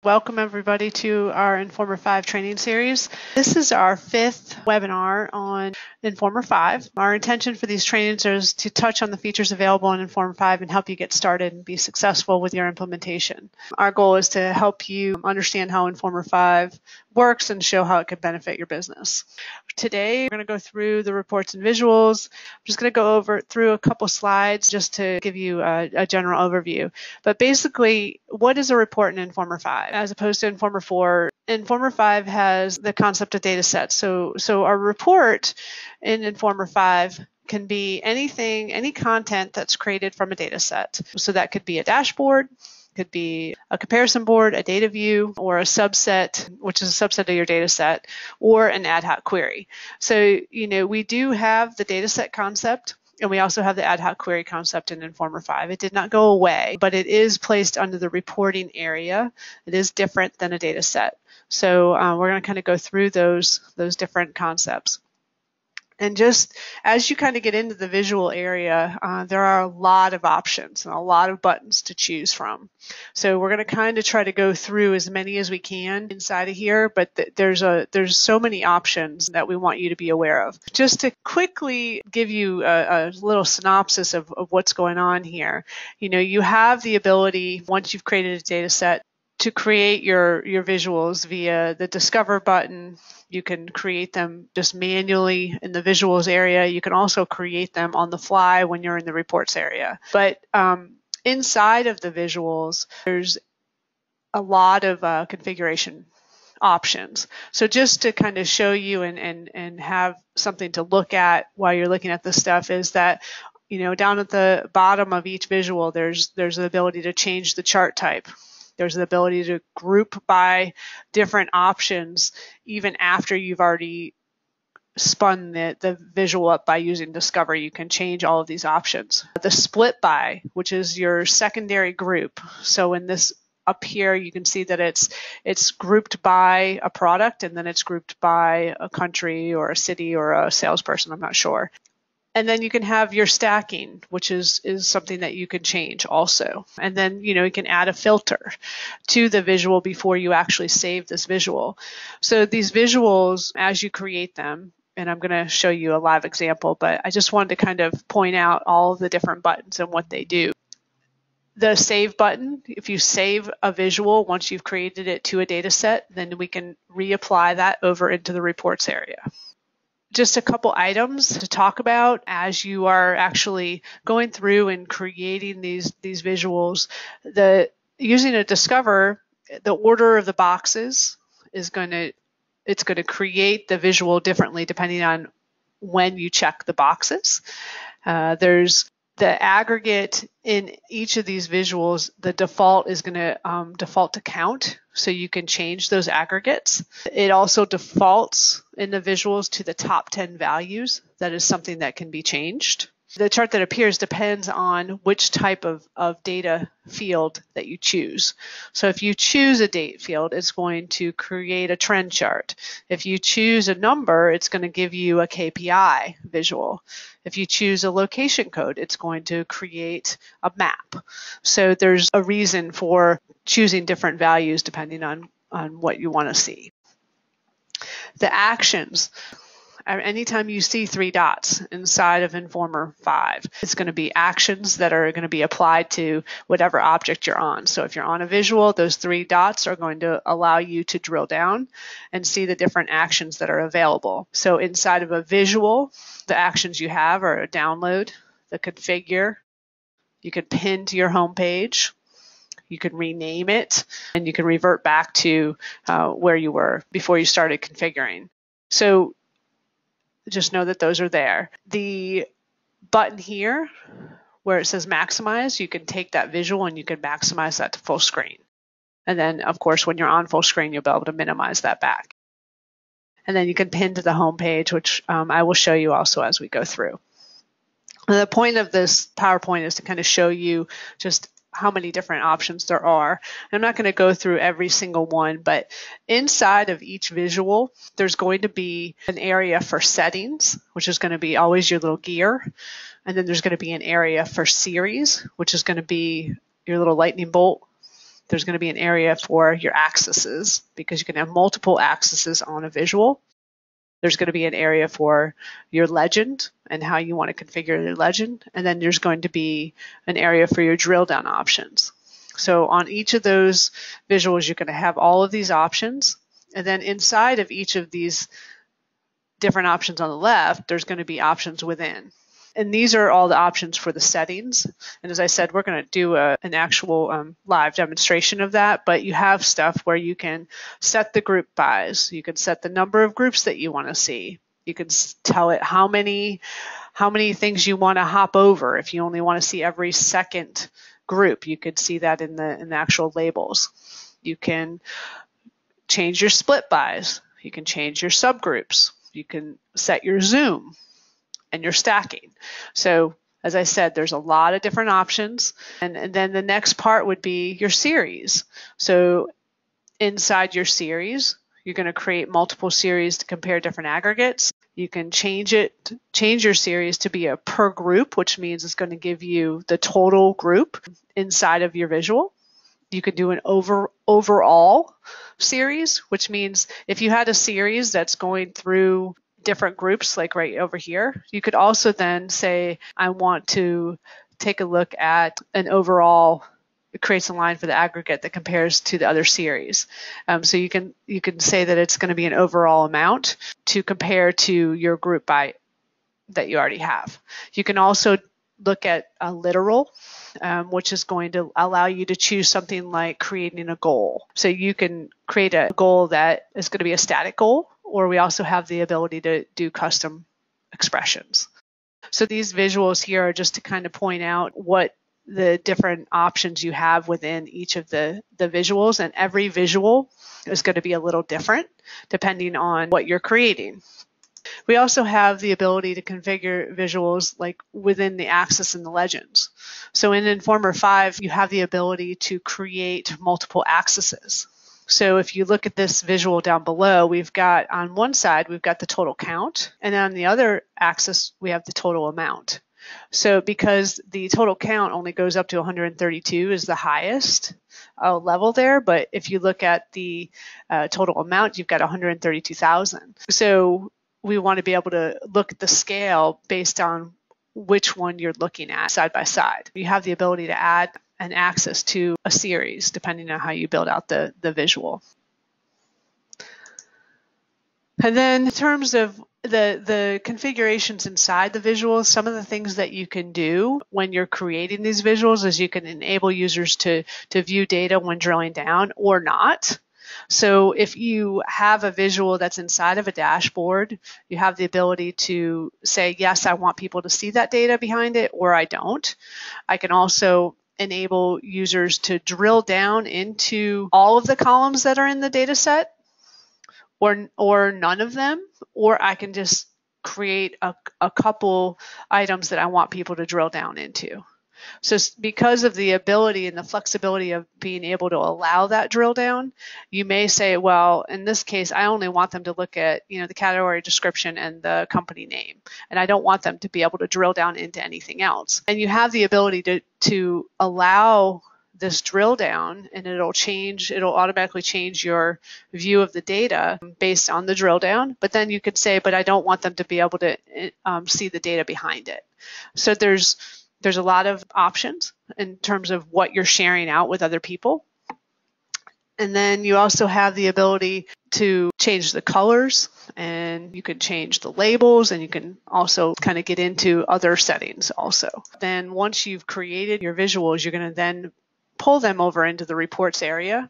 Welcome everybody to our Informer 5 training series. This is our 5th webinar on Informer 5. Our intention for these trainings is to touch on the features available in Informer 5 and help you get started and be successful with your implementation. Our goal is to help you understand how Informer 5 works and show how it could benefit your business. Today, we're going to go through the reports and visuals. I'm just going to go through a couple slides just to give you a general overview. But basically, what is a report in Informer 5 as opposed to Informer 4? Informer 5 has the concept of data sets. So our report in Informer 5 can be anything, any content that's created from a data set. So that could be a dashboard, could be a comparison board, a data view, or a subset, which is a subset of your data set, or an ad hoc query. So, we do have the data set concept, and we also have the ad hoc query concept in Informer 5. It did not go away, but it is placed under the reporting area. It is different than a data set. So we're going to kind of go through those different concepts. And just as you kind of get into the visual area, there are a lot of options and a lot of buttons to choose from. So we're going to kind of try to go through as many as we can inside of here, but there's so many options that we want you to be aware of. Just to quickly give you a little synopsis of what's going on here, you have the ability, once you've created a data set, to create your visuals via the Discover button. You can create them just manually in the visuals area. You can also create them on the fly when you're in the reports area. But inside of the visuals, there's a lot of configuration options. So just to kind of show you and have something to look at while you're looking at this stuff is that down at the bottom of each visual, there's the ability to change the chart type. There's the ability to group by different options even after you've already spun the visual up by using Discover. You can change all of these options. The split by, which is your secondary group. So in this up here, you can see that it's grouped by a product, and then it's grouped by a country or a city or a salesperson, I'm not sure. And then you can have your stacking, which is something that you can change also. And then, you can add a filter to the visual before you actually save this visual. So these visuals, as you create them, and I'm going to show you a live example, but I just wanted to kind of point out all of the different buttons and what they do. The save button, if you save a visual, once you've created it to a data set, then we can reapply that over into the reports area. Just a couple items to talk about as you are actually going through and creating these visuals. Using a Discover, the order of the boxes is going to create the visual differently depending on when you check the boxes. There's the aggregate in each of these visuals. The default is going to default to count, so you can change those aggregates. It also defaults in the visuals to the top 10 values. That is something that can be changed. The chart that appears depends on which type of data field that you choose. So if you choose a date field, it's going to create a trend chart. If you choose a number, it's going to give you a KPI visual. If you choose a location code, it's going to create a map. So there's a reason for choosing different values depending on what you want to see. The actions. Anytime you see 3 dots inside of Informer 5, it's going to be actions that are going to be applied to whatever object you're on. So if you're on a visual, those 3 dots are going to allow you to drill down and see the different actions that are available. So inside of a visual, the actions you have are a download, the configure, you can pin to your home page, you can rename it, and you can revert back to where you were before you started configuring. So just know that those are there. The button here where it says maximize, you can take that visual and you can maximize that to full screen. And then, of course, when you're on full screen, you'll be able to minimize that back. And then you can pin to the home page, which I will show you also as we go through. The point of this PowerPoint is to kind of show you just how many different options there are. I'm not going to go through every single one, but inside of each visual, there's going to be an area for settings, which is going to be always your little gear. And then there's going to be an area for series, which is going to be your little lightning bolt. There's going to be an area for your axes, because you can have multiple axes on a visual. There's going to be an area for your legend and how you want to configure your legend. And then there's going to be an area for your drill down options. So on each of those visuals, you're going to have all of these options. And then inside of each of these different options on the left, there's going to be options within. And these are all the options for the settings. And as I said, we're going to do an actual live demonstration of that. But you have stuff where you can set the group bys. You can set the number of groups that you want to see. You can tell it how many things you want to hop over. If you only want to see every second group, you could see that in the actual labels. You can change your split bys. You can change your subgroups. You can set your zoom and your stacking. So as I said, there's a lot of different options. And then the next part would be your series. So inside your series, you're going to create multiple series to compare different aggregates. You can change your series to be a per group, which means it's going to give you the total group inside of your visual. You could do an overall series, which means if you had a series that's going through different groups, like right over here, you could also then say, I want to take a look at an overall. It creates a line for the aggregate that compares to the other series. So you can say that it's going to be an overall amount to compare to your group by that you already have. You can also look at a literal, which is going to allow you to choose something like creating a goal. So you can create a goal that is going to be a static goal, or we also have the ability to do custom expressions. So these visuals here are just to kind of point out what the different options you have within each of the visuals, and every visual is going to be a little different depending on what you're creating. We also have the ability to configure visuals like within the axis and the legends. So in Informer 5, you have the ability to create multiple axes. So if you look at this visual down below, we've got on one side, we've got the total count, and on the other axis, we have the total amount. So because the total count only goes up to 132 is the highest level there, but if you look at the total amount, you've got 132,000. So we want to be able to look at the scale based on which one you're looking at side by side. You have the ability to add an axis to a series depending on how you build out the visual. And then in terms of the configurations inside the visuals, some of the things that you can do when you're creating these visuals is you can enable users to view data when drilling down or not. So if you have a visual that's inside of a dashboard, you have the ability to say, yes, I want people to see that data behind it, or I don't. I can also enable users to drill down into all of the columns that are in the data set, or none of them, or I can just create a couple items that I want people to drill down into. So because of the ability and the flexibility of being able to allow that drill down, you may say, well, in this case, I only want them to look at, the category description and the company name, and I don't want them to be able to drill down into anything else. And you have the ability to allow this drill down, and it'll automatically change your view of the data based on the drill down. But then you could say, but I don't want them to be able to see the data behind it. So there's a lot of options in terms of what you're sharing out with other people. And then you also have the ability to change the colors, and you can change the labels, and you can also kind of get into other settings also. Then once you've created your visuals, you're going to then pull them over into the reports area.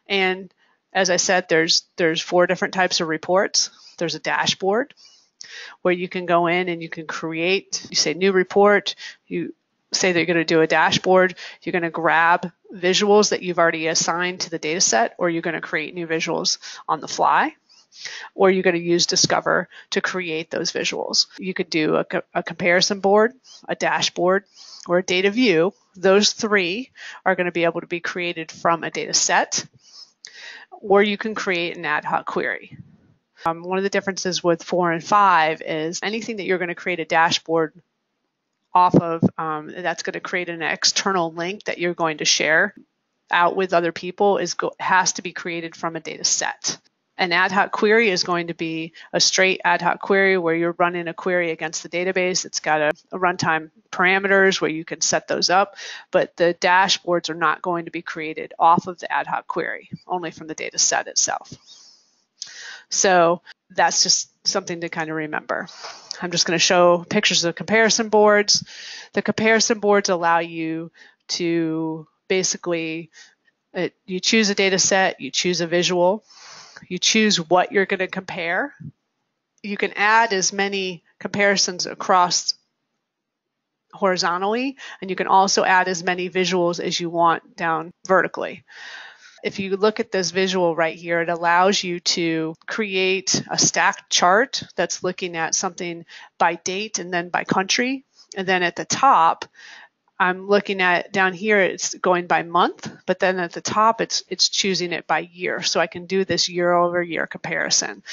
And as I said, there's 4 different types of reports. There's a dashboard where you can go in and you can create, you say new report, you say that you're going to do a dashboard, you're going to grab visuals that you've already assigned to the data set, or you're going to create new visuals on the fly, or you're going to use Discover to create those visuals. You could do a comparison board, a dashboard, or a data view. Those 3 are going to be able to be created from a data set, or you can create an ad hoc query. One of the differences with 4 and 5 is anything that you're going to create a dashboard off of, that's going to create an external link that you're going to share out with other people has to be created from a data set. An ad hoc query is going to be a straight ad hoc query where you're running a query against the database. It's got a runtime parameters where you can set those up, but the dashboards are not going to be created off of the ad hoc query, only from the data set itself. So that's just something to kind of remember. I'm just going to show pictures of comparison boards. The comparison boards allow you to basically, you choose a data set, you choose a visual, you choose what you're going to compare. You can add as many comparisons across horizontally, and you can also add as many visuals as you want down vertically. If you look at this visual right here, it allows you to create a stacked chart that's looking at something by date and then by country. And then at the top, I'm looking at down here, it's going by month, but then at the top, it's choosing it by year. So I can do this year over year comparison.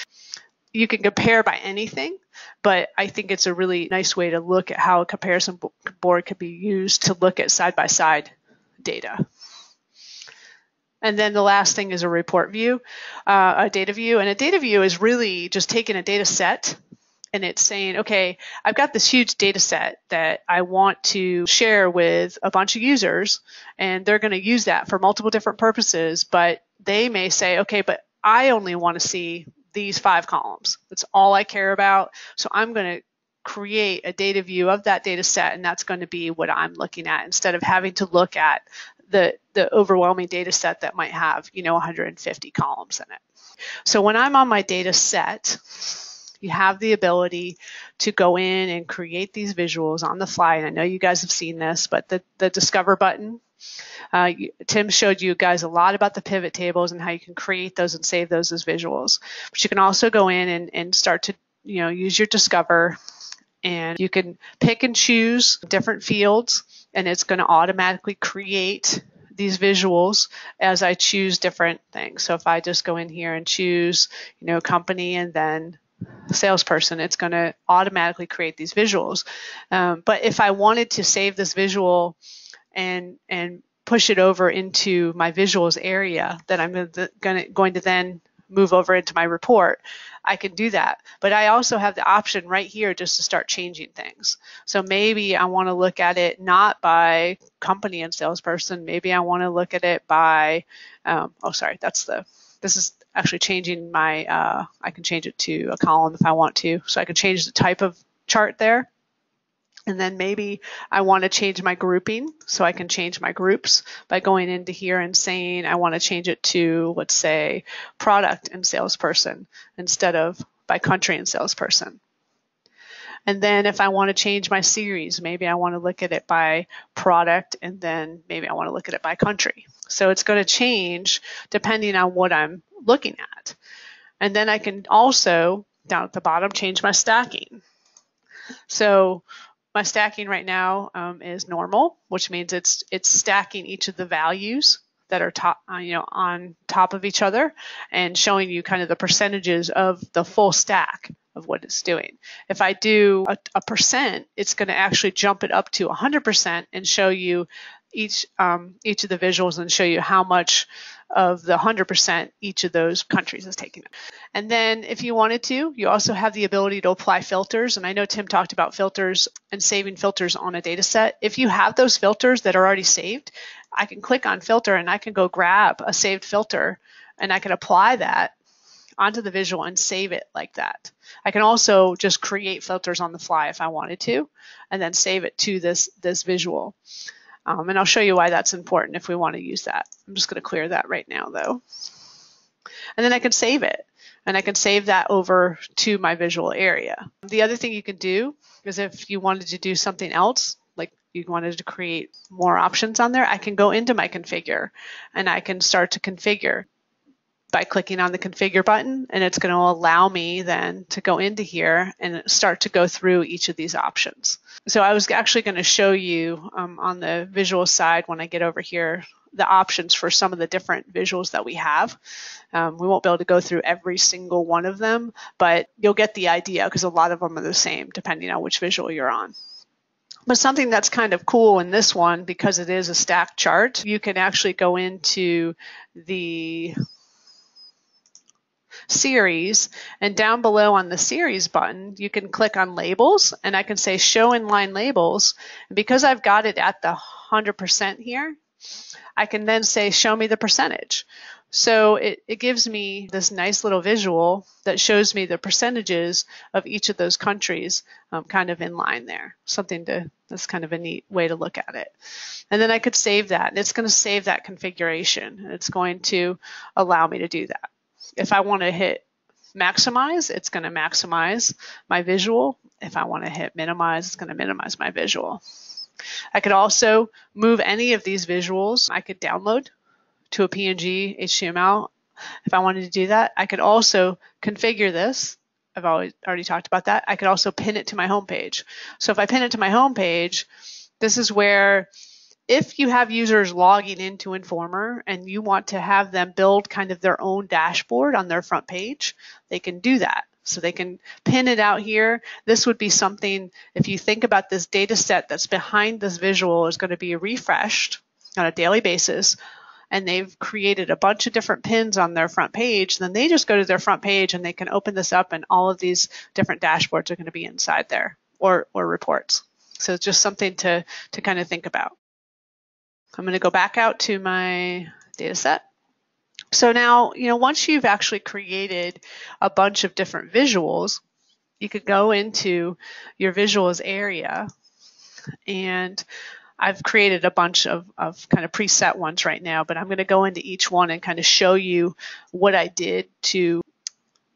You can compare by anything, but I think it's a really nice way to look at how a comparison board could be used to look at side-by-side data. And then the last thing is a report view, a data view. And a data view is really just taking a data set and it's saying, okay, I've got this huge data set that I want to share with a bunch of users, and they're going to use that for multiple different purposes, but they may say, okay, but I only want to see these 5 columns. That's all I care about. So I'm going to create a data view of that data set, and that's going to be what I'm looking at instead of having to look at the overwhelming data set that might have, 150 columns in it. So when I'm on my data set, you have the ability to go in and create these visuals on the fly. And I know you guys have seen this, but the Discover button, Tim showed you guys a lot about the pivot tables and how you can create those and save those as visuals. But you can also go in and start to use your Discover, and you can pick and choose different fields, and it's going to automatically create these visuals as I choose different things. So if I just go in here and choose, company and then salesperson, it's going to automatically create these visuals. But if I wanted to save this visual and push it over into my visuals area that I'm going to then move over into my report, I can do that. But I also have the option right here just to start changing things. So maybe I want to look at it not by company and salesperson. Maybe I want to look at it by, this is actually changing my, I can change it to a column if I want to. So I can change the type of chart there. And then maybe I want to change my grouping, so I can change my groups by going into here and saying I want to change it to, let's say, product and salesperson instead of by country and salesperson. And then if I want to change my series, maybe I want to look at it by product, and then maybe I want to look at it by country. So it's going to change depending on what I'm looking at. And then I can also, down at the bottom, change my stacking. So my stacking right now is normal, which means it's stacking each of the values that are on top of each other and showing you kind of the percentages of the full stack of what it's doing. If I do a percent, it's going to actually jump it up to 100% and show you each of the visuals and show you how much of the 100% each of those countries is taking it. And then if you wanted to, you also have the ability to apply filters. And I know Tim talked about filters and saving filters on a data set. If you have those filters that are already saved, I can click on filter and I can go grab a saved filter and I can apply that onto the visual and save it like that. I can also just create filters on the fly if I wanted to, and then save it to this visual. And I'll show you why that's important if we want to use that. I'm just going to clear that right now, though. And then I can save it, and I can save that over to my visual area. The other thing you can do is if you wanted to do something else, like you wanted to create more options on there, I can go into my configure, and I can start to configure by clicking on the configure button, and it's going to allow me then to go into here and start to go through each of these options. So I was actually going to show you on the visual side when I get over here the options for some of the different visuals that we have. We won't be able to go through every single one of them, but you'll get the idea because a lot of them are the same depending on which visual you're on. But something that's kind of cool in this one, because it is a stacked chart, you can actually go into the series, and down below on the series button you can click on labels, and I can say show inline labels, and because I've got it at the 100% here, I can then say show me the percentage. So it gives me this nice little visual that shows me the percentages of each of those countries kind of in line there. That's kind of a neat way to look at it. And then I could save that, and it's going to save that configuration, and it's going to allow me to do that. If I want to hit maximize, it's going to maximize my visual. If I want to hit minimize, it's going to minimize my visual. I could also move any of these visuals. I could download to a PNG, HTML. If I wanted to do that, I could also configure this. I've already talked about that. I could also pin it to my home page. So if I pin it to my home page, this is where, if you have users logging into Informer and you want to have them build kind of their own dashboard on their front page, they can do that. So they can pin it out here. This would be something, if you think about this data set that's behind this visual is going to be refreshed on a daily basis, and they've created a bunch of different pins on their front page, then they just go to their front page and they can open this up, and all of these different dashboards are going to be inside there, or reports. So it's just something to kind of think about. I'm going to go back out to my data set. So now, once you've actually created a bunch of different visuals, you could go into your visuals area, and I've created a bunch of kind of preset ones right now, but I'm going to go into each one and kind of show you what I did to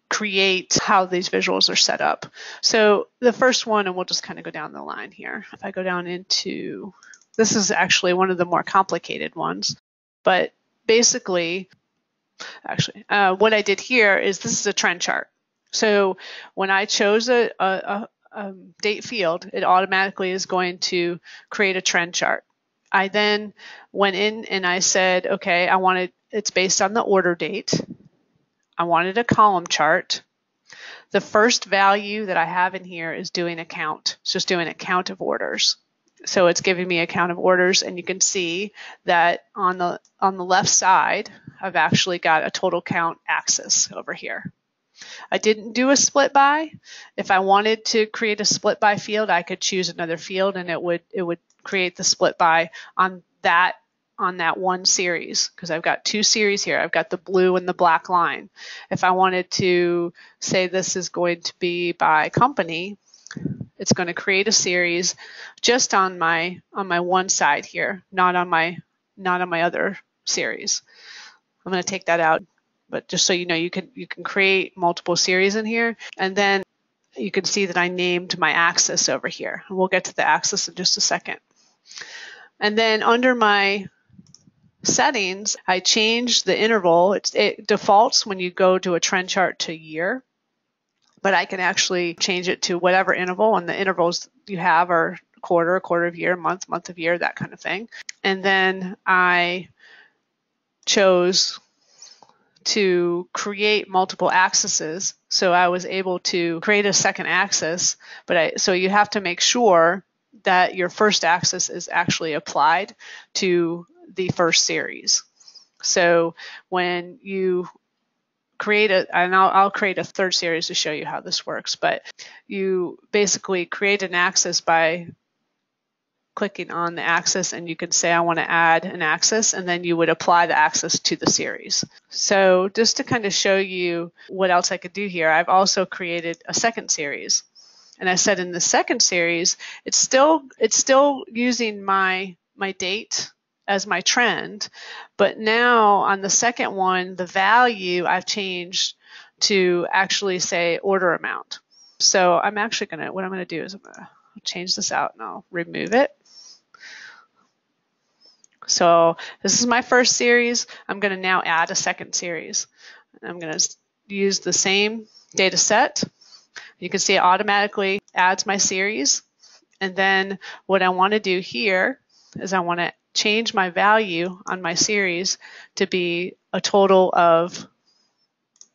create how these visuals are set up. So the first one, and we'll just kind of go down the line here. If I go down into, this is actually one of the more complicated ones, but basically, what I did here is, this is a trend chart. So when I chose a date field, it automatically is going to create a trend chart. I then went in and I said, okay, it's based on the order date. I wanted a column chart. The first value that I have in here is doing a count. It's just doing a count of orders. So it's giving me a count of orders, and you can see that on the left side, I've actually got a total count axis over here. I didn't do a split by. If I wanted to create a split by field, I could choose another field, and it would create the split by on that one series, because I've got two series here. I've got the blue and the black line. If I wanted to say this is going to be by company, it's going to create a series just on my one side here, not on my other series. I'm going to take that out, but just so you know, you can create multiple series in here, and then you can see that I named my axis over here. And we'll get to the axis in just a second. And then under my settings, I changed the interval. It defaults when you go to a trend chart to year, but I can actually change it to whatever interval, and the intervals you have are quarter of year, month of year, that kind of thing. And then I chose to create multiple axes, so I was able to create a second axis, so you have to make sure that your first axis is actually applied to the first series. So when you create and I'll create a third series to show you how this works, but you basically create an axis by clicking on the axis, and you can say I want to add an axis, and then you would apply the axis to the series. So just to kind of show you what else I could do here, I've also created a second series. And I said in the second series, it's still using my date as my trend, but now on the second one, the value I've changed to actually say order amount. So what I'm going to do is I'm going to change this out and I'll remove it. So this is my first series. I'm going to now add a second series. I'm going to use the same data set. You can see it automatically adds my series. And then what I want to do here is I want to change my value on my series to be a total of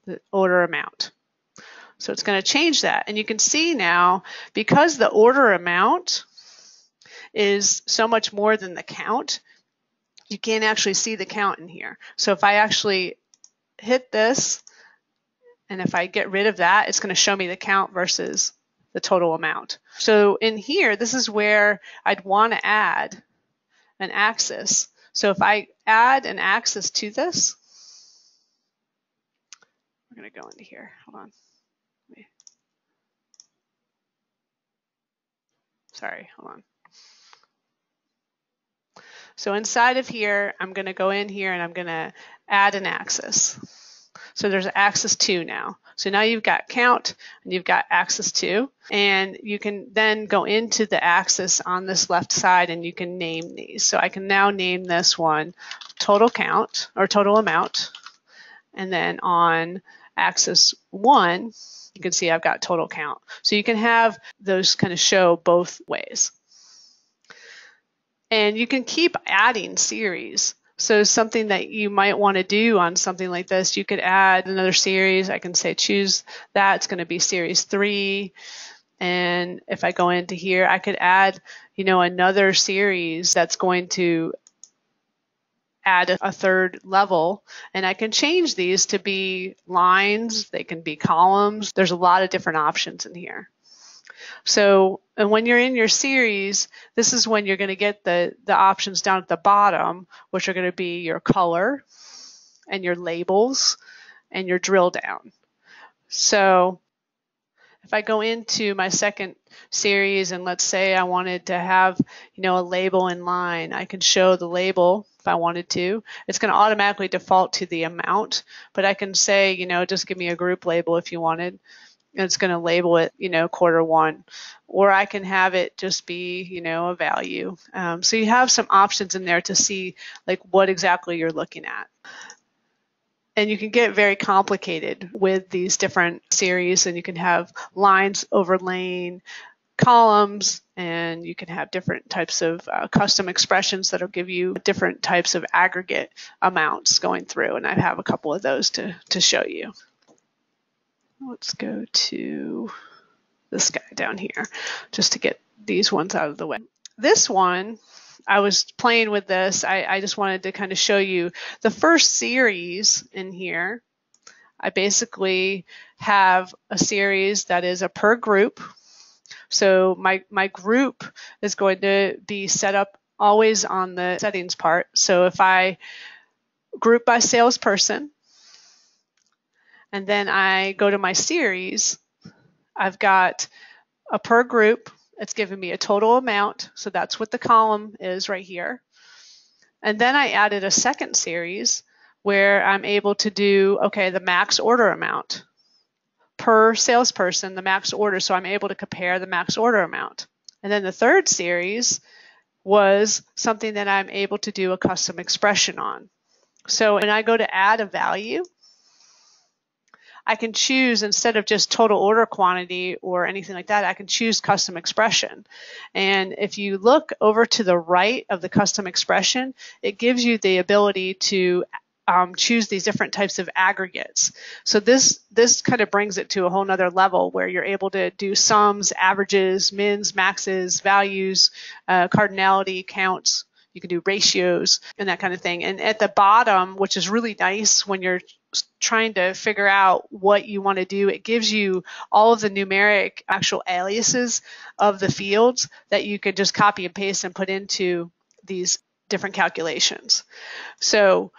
the order amount. So it's going to change that. And you can see now, because the order amount is so much more than the count. You can't actually see the count in here. So if I actually hit this, and if I get rid of that, it's going to show me the count versus the total amount. So in here, this is where I'd want to add an axis. So if I add an axis to this, we're going to go into here. Hold on. Sorry, hold on. So inside of here, I'm going to go in here and I'm going to add an axis. So there's axis 2 now. So now you've got count and you've got axis 2. And you can then go into the axis on this left side and you can name these. So I can now name this one total count or total amount. And then on axis 1, you can see I've got total count. So you can have those kind of show both ways. And you can keep adding series. So something that you might want to do on something like this, you could add another series. I can say choose that. It's going to be series 3. And if I go into here, I could add, another series that's going to add a third level. And I can change these to be lines. They can be columns. There's a lot of different options in here. So, and when you're in your series, this is when you're going to get the options down at the bottom, which are going to be your color and your labels and your drill down. So if I go into my second series and let's say I wanted to have, a label in line, I can show the label if I wanted to. It's going to automatically default to the amount, but I can say, just give me a group label if you wanted. It's going to label it, quarter 1, or I can have it just be, a value. So you have some options in there to see like what exactly you're looking at. And you can get very complicated with these different series, and you can have lines overlaying columns, and you can have different types of custom expressions that'll give you different types of aggregate amounts going through. And I have a couple of those to show you. Let's go to this guy down here just to get these ones out of the way. This one, I was playing with this. I just wanted to kind of show you the first series in here. I basically have a series that is a per group. So my group is going to be set up always on the settings part. So if I group by salesperson, and then I go to my series, I've got a per group. It's giving me a total amount. So that's what the column is right here. And then I added a second series where I'm able to do, okay, the max order amount per salesperson, the max order. So I'm able to compare the max order amount. And then the third series was something that I'm able to do a custom expression on. So when I go to add a value, I can choose, instead of just total order quantity or anything like that, I can choose custom expression. And if you look over to the right of the custom expression, it gives you the ability to choose these different types of aggregates. So this kind of brings it to a whole nother level where you're able to do sums, averages, mins, maxes, values, cardinality, counts. You can do ratios and that kind of thing. And at the bottom, which is really nice when you're trying to figure out what you want to do, it gives you all of the numeric actual aliases of the fields that you could just copy and paste and put into these different calculations. So,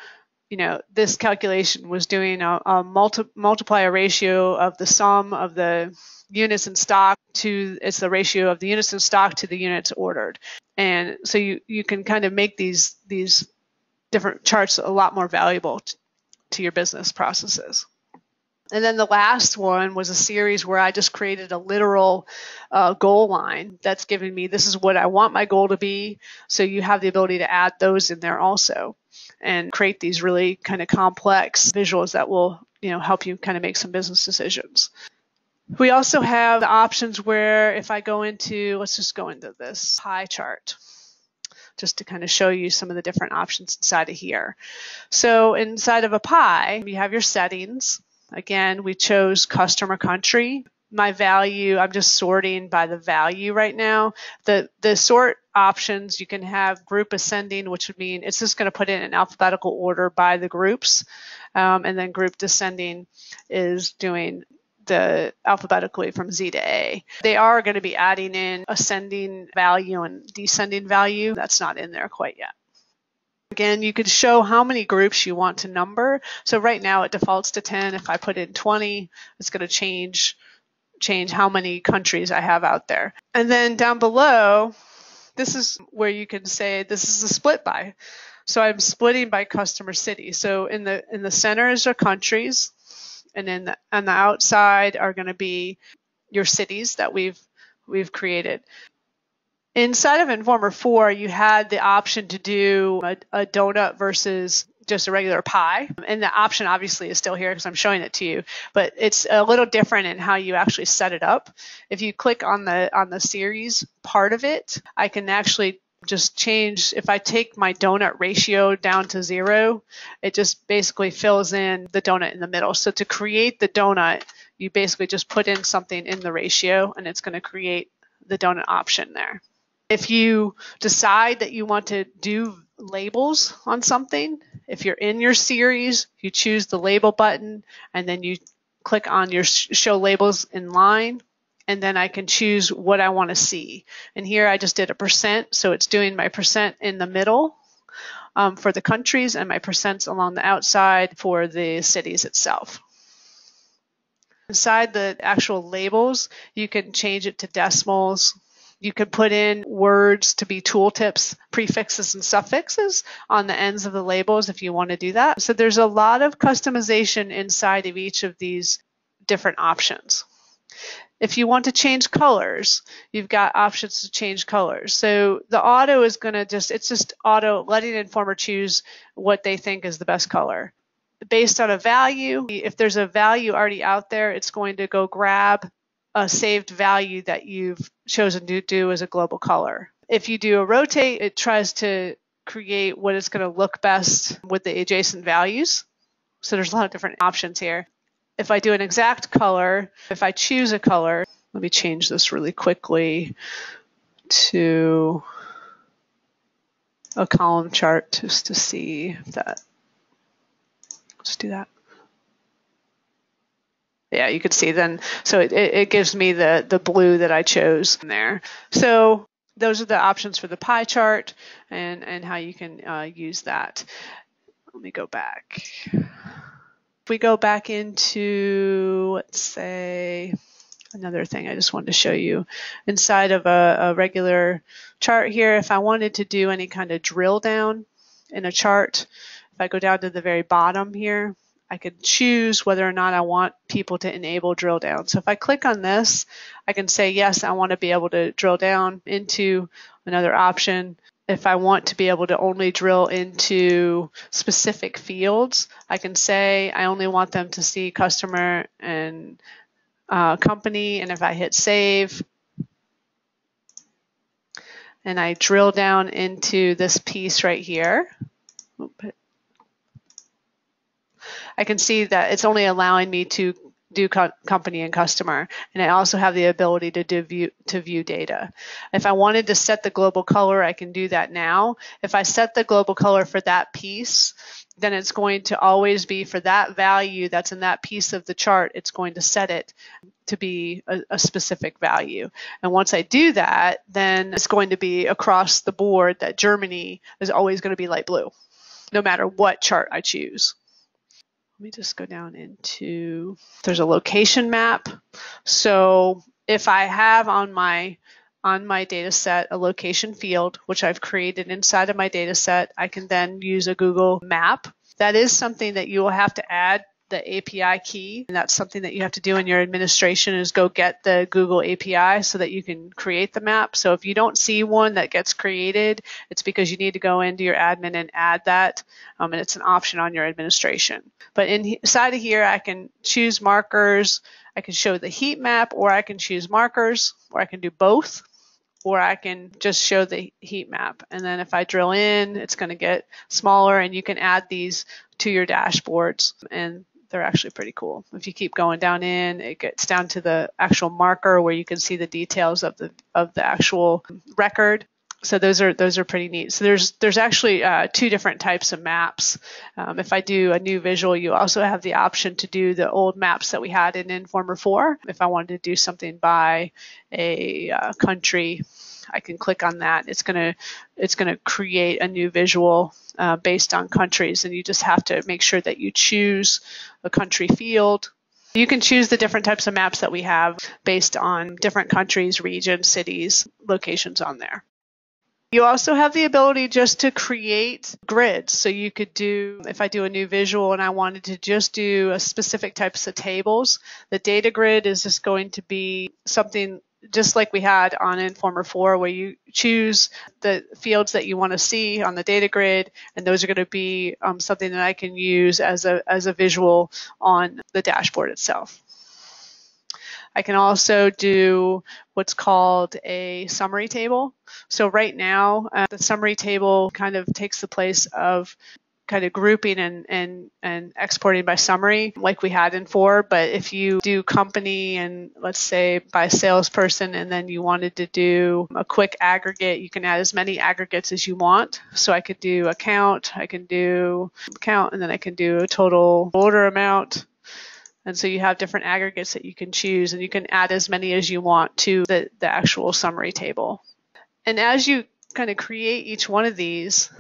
this calculation was doing a multiply a ratio of the sum of the units in stock it's the ratio of the units in stock to the units ordered. And so you can kind of make these different charts a lot more valuable to your business processes. And then the last one was a series where I just created a literal goal line that's giving me, this is what I want my goal to be. So you have the ability to add those in there also and create these really kind of complex visuals that will, help you kind of make some business decisions. We also have the options where if I go into, let's just go into this pie chart, just to kind of show you some of the different options inside of here. So inside of a pie, you have your settings. Again, we chose customer country. my value, I'm just sorting by the value right now. The sort options, you can have group ascending, which would mean it's just going to put it in alphabetical order by the groups. And then group descending is doing the alphabetically from Z to A. They are going to be adding in ascending value and descending value. That's not in there quite yet. Again, you could show how many groups you want to number. So right now it defaults to 10. If I put in 20, it's going to change how many countries I have out there. And then down below, this is where you can say this is a split by. So I'm splitting by customer city. So in the centers are countries, and then on the outside are going to be your cities that we've created. Inside of Informer 4, you had the option to do a donut versus just a regular pie. And the option obviously is still here because I'm showing it to you, but it's a little different in how you actually set it up. If you click on the series part of it, I can actually just change. If I take my donut ratio down to 0, it just basically fills in the donut in the middle. So to create the donut, you basically just put in something in the ratio and it's going to create the donut option there. If you decide that you want to do labels on something, if you're in your series, you choose the label button and then you click on your show labels in line, and then I can choose what I want to see. And here I just did a %, so it's doing my % in the middle for the countries and my % along the outside for the cities itself. Inside the actual labels, you can change it to decimals. You could put in words to be tooltips, prefixes and suffixes on the ends of the labels if you want to do that. So there's a lot of customization inside of each of these different options. If you want to change colors, you've got options to change colors. So the auto is going to it's just auto letting Informer choose what they think is the best color. Based on a value, if there's a value already out there, it's going to go grab a saved value that you've chosen to do as a global color. If you do a rotate, it tries to create what is going to look best with the adjacent values. So there's a lot of different options here. If I do an exact color, if I choose a color, let me change this really quickly to a column chart just to see if that, let's do that. Yeah, you can see then, so it gives me the blue that I chose there. So those are the options for the pie chart and how you can use that. Let me go back. If we go back into, let's say, another thing I just wanted to show you. Inside of a regular chart here, if I wanted to do any kind of drill down in a chart, if I go down to the very bottom here, I could choose whether or not I want people to enable drill down. So if I click on this, I can say, yes, I want to be able to drill down into another option. If I want to be able to only drill into specific fields, I can say I only want them to see customer and company. And if I hit save and I drill down into this piece right here, I can see that it's only allowing me to do company and customer, and I also have the ability to view data. If I wanted to set the global color, I can do that now. If I set the global color for that piece, then it's going to always be for that value that's in that piece of the chart, it's going to set it to be a specific value. And once I do that, then it's going to be across the board that Germany is always going to be light blue, no matter what chart I choose. Let me just go down into, there's a location map. So if I have on my data set a location field, which I've created inside of my data set, I can then use a Google map. That is something that you will have to add the API key, and that's something that you have to do in your administration is go get the Google API so that you can create the map. So if you don't see one that gets created, it's because you need to go into your admin and add that, and it's an option on your administration. But inside of here, I can choose markers, I can show the heat map, or I can choose markers, or I can do both, or I can just show the heat map. And then if I drill in, it's going to get smaller, and you can add these to your dashboards. And they're actually pretty cool. If you keep going down in, it gets down to the actual marker where you can see the details of the actual record. So those are pretty neat. So there's actually two different types of maps. If I do a new visual, you also have the option to do the old maps that we had in Informer 4. If I wanted to do something by a country, I can click on that. It's gonna create a new visual based on countries, and you just have to make sure that you choose a country field. You can choose the different types of maps that we have based on different countries, regions, cities, locations on there. You also have the ability just to create grids. So you could do, if I do a new visual and I wanted to just do a specific types of tables, the data grid is just going to be something just like we had on Informer 4, where you choose the fields that you want to see on the data grid, and those are going to be something that I can use as a visual on the dashboard itself. I can also do what's called a summary table. So right now, the summary table kind of takes the place of kind of grouping and exporting by summary like we had in 4. But if you do company and let's say by salesperson, and then you wanted to do a quick aggregate, you can add as many aggregates as you want. So I could do account, I can do account, and then I can do a total order amount. And so you have different aggregates that you can choose, and you can add as many as you want to the actual summary table. And as you kind of create each one of these,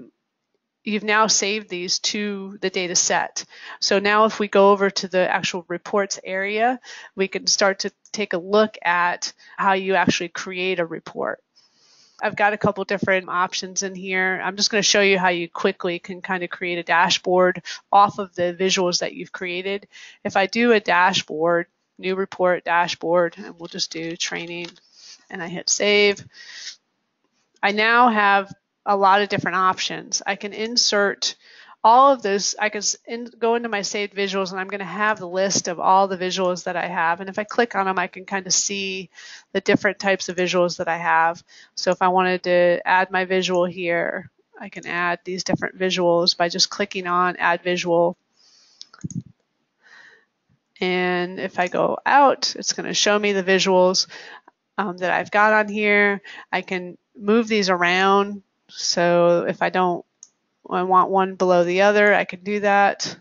you've now saved these to the data set. So now if we go over to the actual reports area, we can start to take a look at how you actually create a report. I've got a couple different options in here. I'm just going to show you how you quickly can kind of create a dashboard off of the visuals that you've created. If I do a dashboard, new report, dashboard, and we'll just do training, and I hit save, I now have a lot of different options. I can insert all of those. I can go into my saved visuals, and I'm going to have the list of all the visuals that I have. And if I click on them, I can kind of see the different types of visuals that I have. So if I wanted to add my visual here, I can add these different visuals by just clicking on add visual. And if I go out, it's going to show me the visuals that I've got on here. I can move these around. So if I want one below the other, I can do that.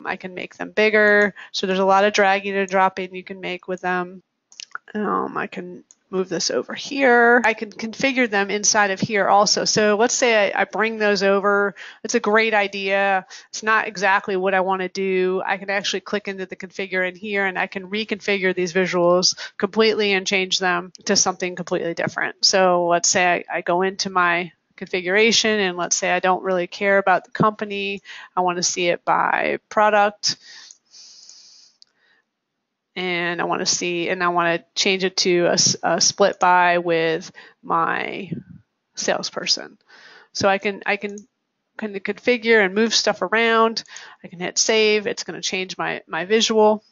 I can make them bigger. So there's a lot of dragging and dropping you can make with them. I can move this over here. I can configure them inside of here also. So let's say I bring those over. It's a great idea. It's not exactly what I want to do. I can actually click into the configure in here, and I can reconfigure these visuals completely and change them to something completely different. So let's say I go into my configuration, and let's say I don't really care about the company. I want to see it by product, and I want to change it to a split by with my salesperson. So I can kind of configure and move stuff around. I can hit save. It's going to change my visual.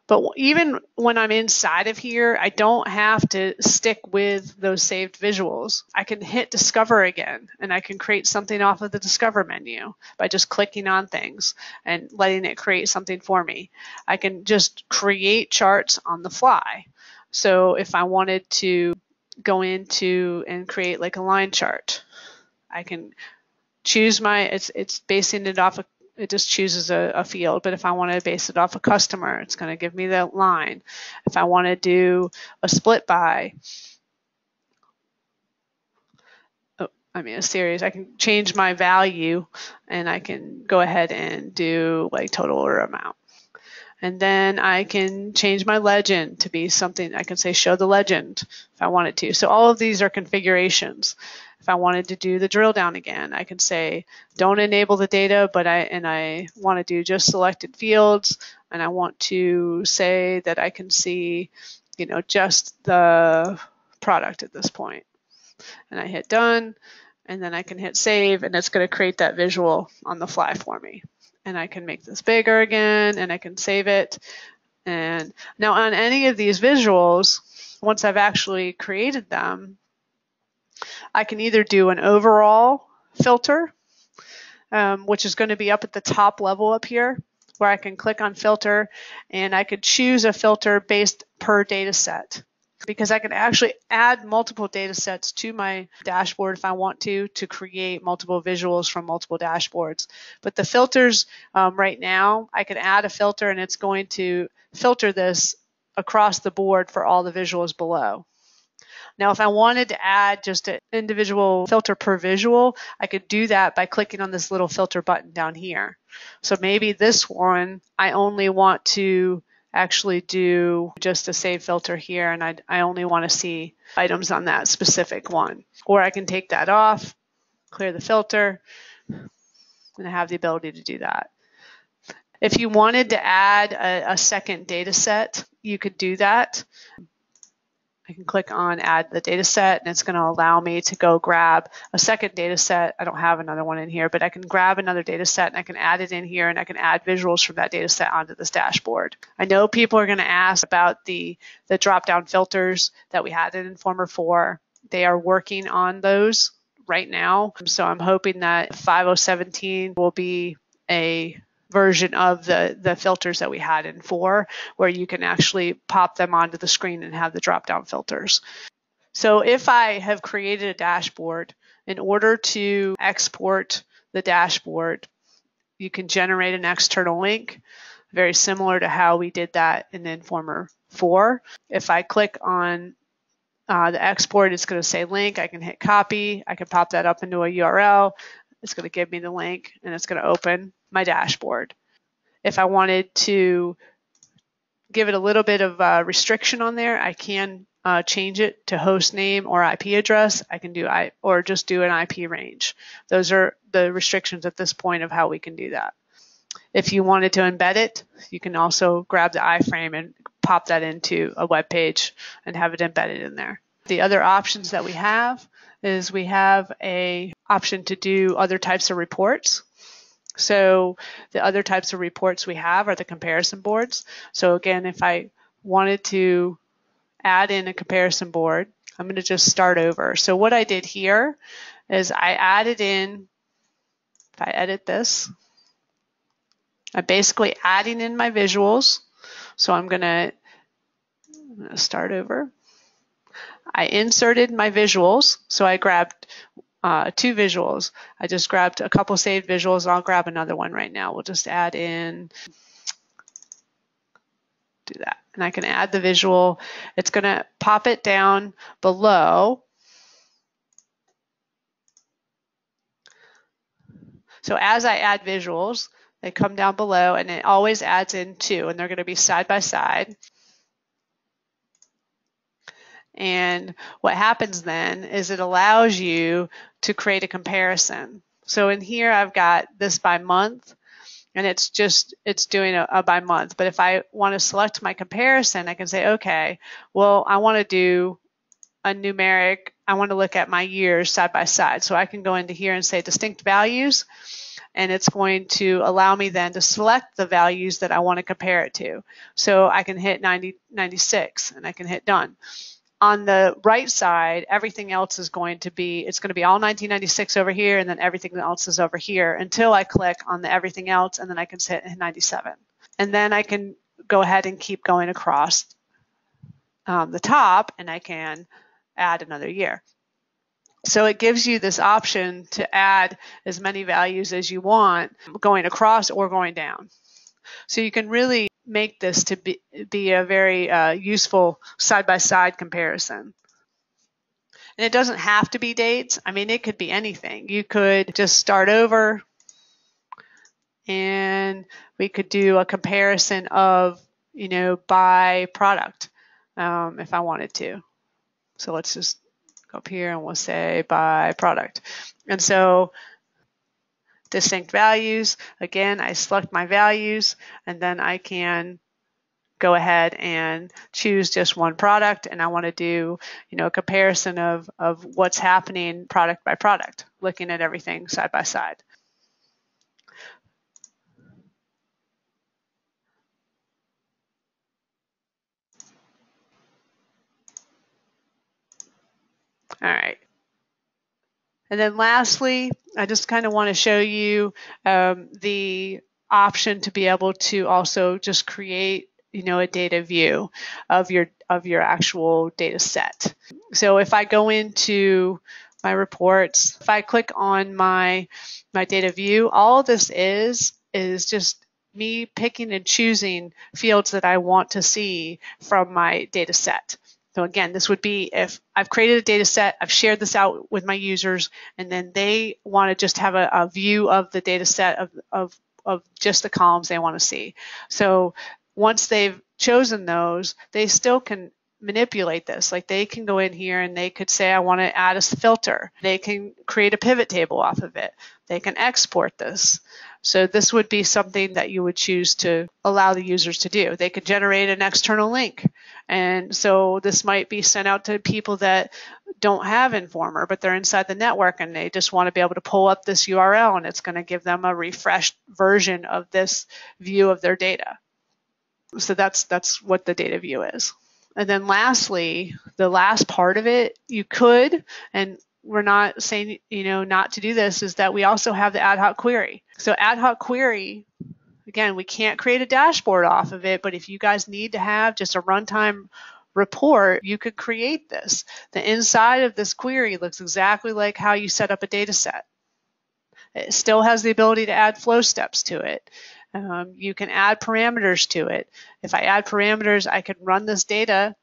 But even when I'm inside of here, I don't have to stick with those saved visuals. I can hit discover again, and I can create something off of the discover menu by just clicking on things and letting it create something for me. I can just create charts on the fly. So if I wanted to go into and create like a line chart, I can choose it's basing it off of, it just chooses a field. But if I want to base it off a customer, it's going to give me that line. If I want to do a split by, a series, I can change my value, and I can go ahead and do like total order amount. And then I can change my legend to be something. I can say show the legend if I wanted to. So all of these are configurations. If I wanted to do the drill down again, I can say don't enable the data, but I want to do just selected fields, and I want to say that I can see, just the product at this point. And I hit done, and then I can hit save, and it's going to create that visual on the fly for me. And I can make this bigger again, and I can save it. And now on any of these visuals, once I've actually created them, I can either do an overall filter, which is going to be up at the top level up here. where I can click on filter, and I could choose a filter based per data set, because I can actually add multiple data sets to my dashboard if I want to create multiple visuals from multiple dashboards. But the filters right now, I can add a filter and it's going to filter this across the board for all the visuals below. Now, if I wanted to add just an individual filter per visual, I could do that by clicking on this little filter button down here. So maybe this one, I only want to actually do just a save filter here, and I only want to see items on that specific one. Or I can take that off, clear the filter, and I have the ability to do that. If you wanted to add a second data set, you could do that. I can click on add the data set, and it's going to allow me to go grab a second data set. I don't have another one in here, but I can grab another data set and I can add it in here, and I can add visuals from that data set onto this dashboard. I know people are going to ask about the drop-down filters that we had in Informer 4. They are working on those right now. So I'm hoping that 5.017 will be a version of the filters that we had in 4, where you can actually pop them onto the screen and have the drop-down filters. So if I have created a dashboard, in order to export the dashboard, you can generate an external link, very similar to how we did that in Informer 4. If I click on the export, it's going to say link. I can hit copy. I can pop that up into a URL. It's going to give me the link, and it's going to open my dashboard. If I wanted to give it a little bit of restriction on there, I can change it to host name or IP address. I can do or just do an IP range. Those are the restrictions at this point of how we can do that. If you wanted to embed it, you can also grab the iframe and pop that into a web page and have it embedded in there. The other options that we have is we have a option to do other types of reports. So the other types of reports we have are the comparison boards. So again, if I wanted to add in a comparison board, I'm going to just start over. So what I did here is I added in, if I edit this, I'm basically adding in my visuals. So I'm going to start over. I inserted my visuals. So I grabbed 2 visuals. I just grabbed a couple saved visuals. I'll grab another one right now. We'll just add in, do that. And I can add the visual. It's going to pop it down below. So as I add visuals, they come down below, and it always adds in 2, and they're going to be side by side. And what happens then is it allows you to create a comparison. So in here, I've got this by month, and it's doing a by month. But if I want to select my comparison, I can say, okay, well, I want to do a numeric. I want to look at my years side by side. So I can go into here and say distinct values, and it's going to allow me then to select the values that I want to compare it to. So I can hit 96, and I can hit done. On the right side, everything else is going to be, it's going to be all 1996 over here, and then everything else is over here until I click on the everything else, and then I can hit 97. And then I can go ahead and keep going across the top, and I can add another year. So it gives you this option to add as many values as you want, going across or going down. So you can really make this to be a very useful side-by-side comparison. And it doesn't have to be dates. I mean, it could be anything. You could just start over, and we could do a comparison of, by product if I wanted to. So let's just go up here and we'll say by product. And so distinct values, again, I select my values, and then I can go ahead and choose just one product, and I want to do, a comparison of what's happening product by product, looking at everything side by side. All right. And then lastly, I just kind of want to show you the option to be able to also just create, a data view of your actual data set. So if I go into my reports, if I click on my data view, all this is just me picking and choosing fields that I want to see from my data set. So again, this would be if I've created a data set, I've shared this out with my users, and then they want to just have a view of the data set of just the columns they want to see. So once they've chosen those, they still can manipulate this. Like they can go in here and they could say, I want to add a filter. They can create a pivot table off of it. They can export this. So this would be something that you would choose to allow the users to do. They could generate an external link. And so this might be sent out to people that don't have Informer, but they're inside the network and they just want to be able to pull up this URL, and it's going to give them a refreshed version of this view of their data. So that's what the data view is. And then lastly, the last part of it, you could, and we're not saying, not to do this, is that we also have the ad hoc query. So ad hoc query, again, we can't create a dashboard off of it, but if you guys need to have just a runtime report, you could create this. The inside of this query looks exactly like how you set up a data set. It still has the ability to add flow steps to it. You can add parameters to it. If I add parameters, I can run this data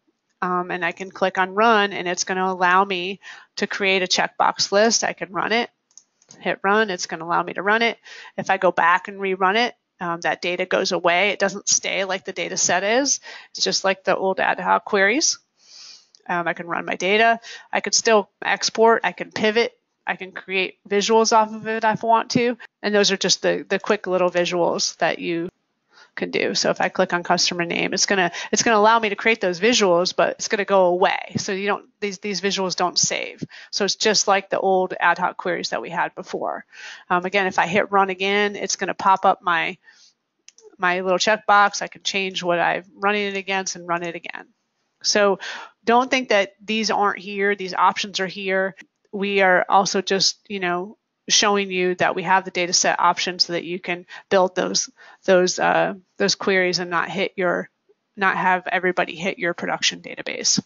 and I can click on run, and it's going to allow me to create a checkbox list. I can run it, hit run, it's going to allow me to run it. If I go back and rerun it, that data goes away. It doesn't stay like the data set is. It's just like the old ad hoc queries. I can run my data. I could still export. I can pivot. I can create visuals off of it if I want to. And those are just the quick little visuals that you can do. So if I click on customer name, it's gonna allow me to create those visuals, but it's gonna go away. So these visuals don't save. So it's just like the old ad hoc queries that we had before. Again, if I hit run again, it's gonna pop up my little checkbox. I can change what I'm running it against and run it again. So don't think that these aren't here. These options are here. We are also just, showing you that we have the data set options so that you can build those queries and not have everybody hit your production database.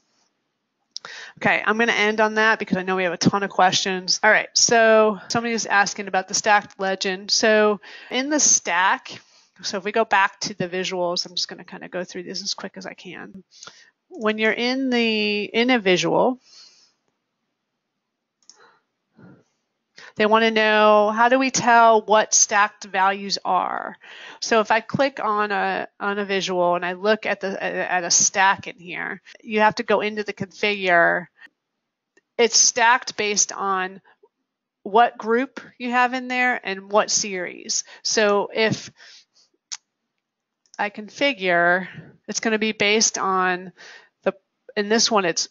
Okay, I'm going to end on that because I know we have a ton of questions. All right, so somebody is asking about the stacked legend. So in the stack, so if we go back to the visuals, I'm just going to kind of go through this as quick as I can. When you're in a visual, they want to know, how do we tell what stacked values are? So if I click on a visual and I look at a stack in here, you have to go into the configure. It's stacked based on what group you have in there and what series. So if I configure, it's going to be based on in this one it's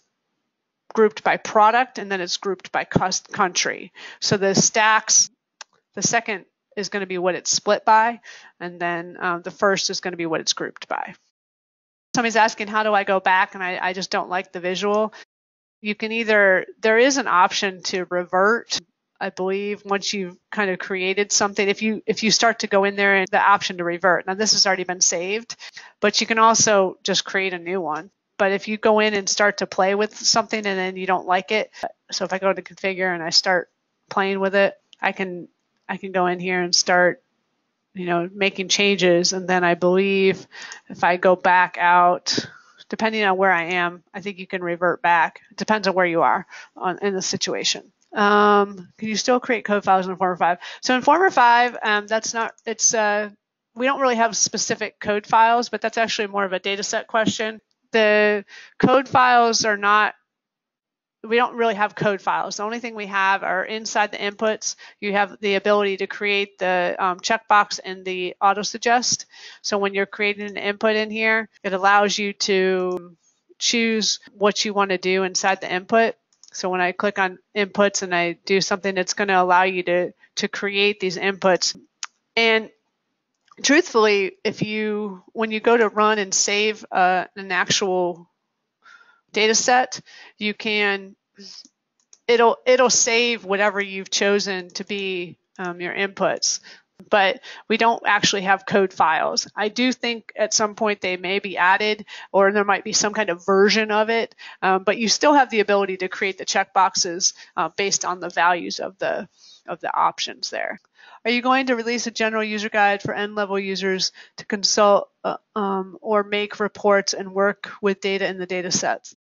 grouped by product, and then it's grouped by country. So the stacks, the second is going to be what it's split by, and then the first is going to be what it's grouped by. Somebody's asking, how do I go back? And I just don't like the visual. You can there is an option to revert, I believe, once you've kind of created something. If you start to go in there, and the option to revert. Now this has already been saved, but you can also just create a new one. But if you go in and start to play with something and then you don't like it, so if I go to configure and I start playing with it, I can go in here and start, making changes. And then I believe if I go back out, depending on where I am, I think you can revert back. It depends on where you are in the situation. Can you still create code files in Informer 5? So Informer 5, we don't really have specific code files, but that's actually more of a data set question. The code files we don't really have code files. The only thing we have are inside the inputs. You have the ability to create the checkbox and the auto suggest. So when you're creating an input in here, it allows you to choose what you want to do inside the input. So when I click on inputs and I do something, it's going to allow you to create these inputs. And truthfully, when you go to run and save an actual data set, it'll save whatever you've chosen to be your inputs. but we don't actually have code files. I do think at some point they may be added, or there might be some kind of version of it, but you still have the ability to create the checkboxes based on the values of the options there. Are you going to release a general user guide for end-level users to consult or make reports and work with data in the data sets?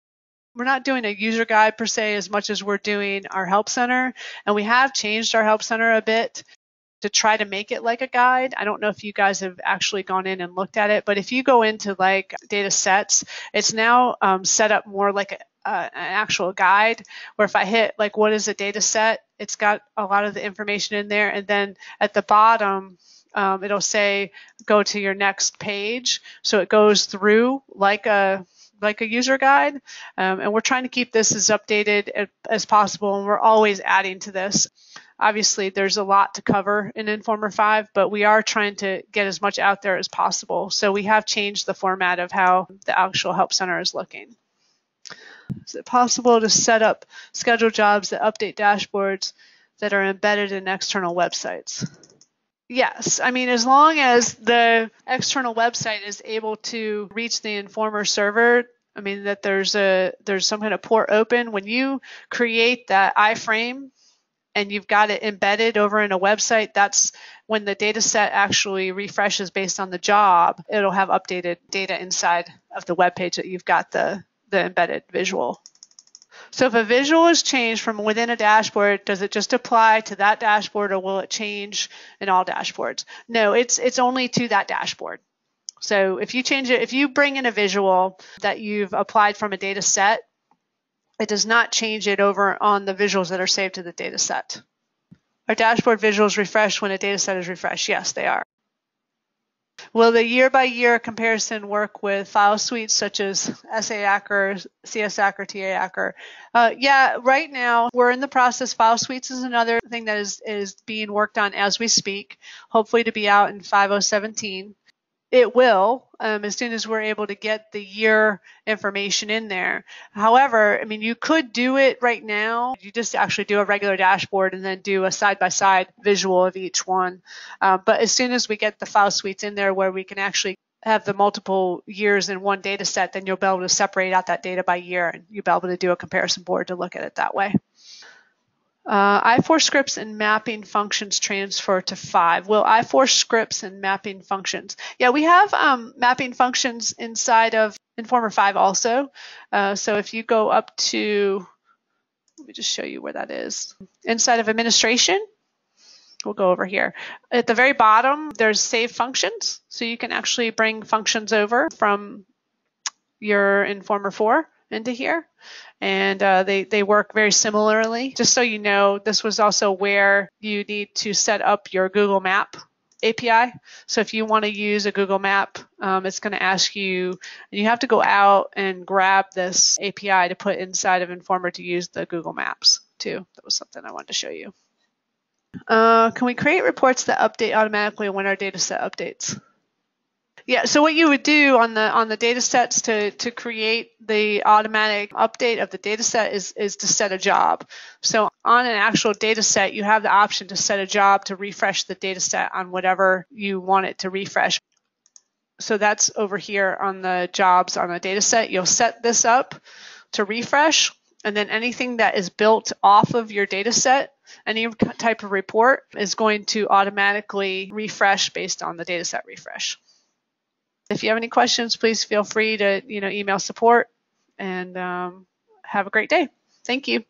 We're not doing a user guide per se as much as we're doing our help center, and we have changed our help center a bit to try to make it like a guide. I don't know if you guys have actually gone in and looked at it, but if you go into like data sets, it's now set up more like an actual guide, where if I hit like what is a data set, it's got a lot of the information in there, and then at the bottom it'll say go to your next page, so it goes through like a user guide, and we're trying to keep this as updated as possible, and we're always adding to this. Obviously, there's a lot to cover in Informer 5, but we are trying to get as much out there as possible. So we have changed the format of how the actual help center is looking. Is it possible to set up scheduled jobs that update dashboards that are embedded in external websites? Yes, I mean, as long as the external website is able to reach the Informer server, I mean, that there's some kind of port open. When you create that iframe and you've got it embedded over in a website, that's when the data set actually refreshes based on the job. It'll have updated data inside of the web page that you've got the embedded visual. So if a visual is changed from within a dashboard, does it just apply to that dashboard, or will it change in all dashboards? No, it's only to that dashboard. So if you change it, if you bring in a visual that you've applied from a data set, it does not change it over on the visuals that are saved to the data set. Are dashboard visuals refreshed when a data set is refreshed? Yes, they are. Will the year-by-year comparison work with file suites such as SAACR, CSACR, TAACR? Yeah, right now we're in the process. File suites is another thing that is being worked on as we speak, hopefully to be out in 5.017. It will, as soon as we're able to get the year information in there. However, I mean, you could do it right now. You just actually do a regular dashboard and then do a side-by-side visual of each one. But as soon as we get the file suites in there where we can actually have the multiple years in one data set, then you'll be able to separate out that data by year, and you'll be able to do a comparison board to look at it that way. I4 scripts and mapping functions transfer to 5. Will I4 scripts and mapping functions? Yeah, we have mapping functions inside of Informer 5 also. So if you go up to, let me just show you where that is. Inside of administration, we'll go over here. At the very bottom, there's save functions. So you can actually bring functions over from your Informer 4 into here. And they work very similarly. Just so you know, this was also where you need to set up your Google Map API. So if you want to use a Google Map, it's going to ask you, and you have to go out and grab this API to put inside of Informer to use the Google Maps too. That was something I wanted to show you. Can we create reports that update automatically when our data set updates? Yeah, so what you would do on the data sets to create the automatic update of the data set is to set a job. So on an actual data set, you have the option to set a job to refresh the data set on whatever you want it to refresh. So that's over here on the jobs on the data set. You'll set this up to refresh, and then anything that is built off of your data set, any type of report, is going to automatically refresh based on the data set refresh. If you have any questions, please feel free to email support, and have a great day. Thank you.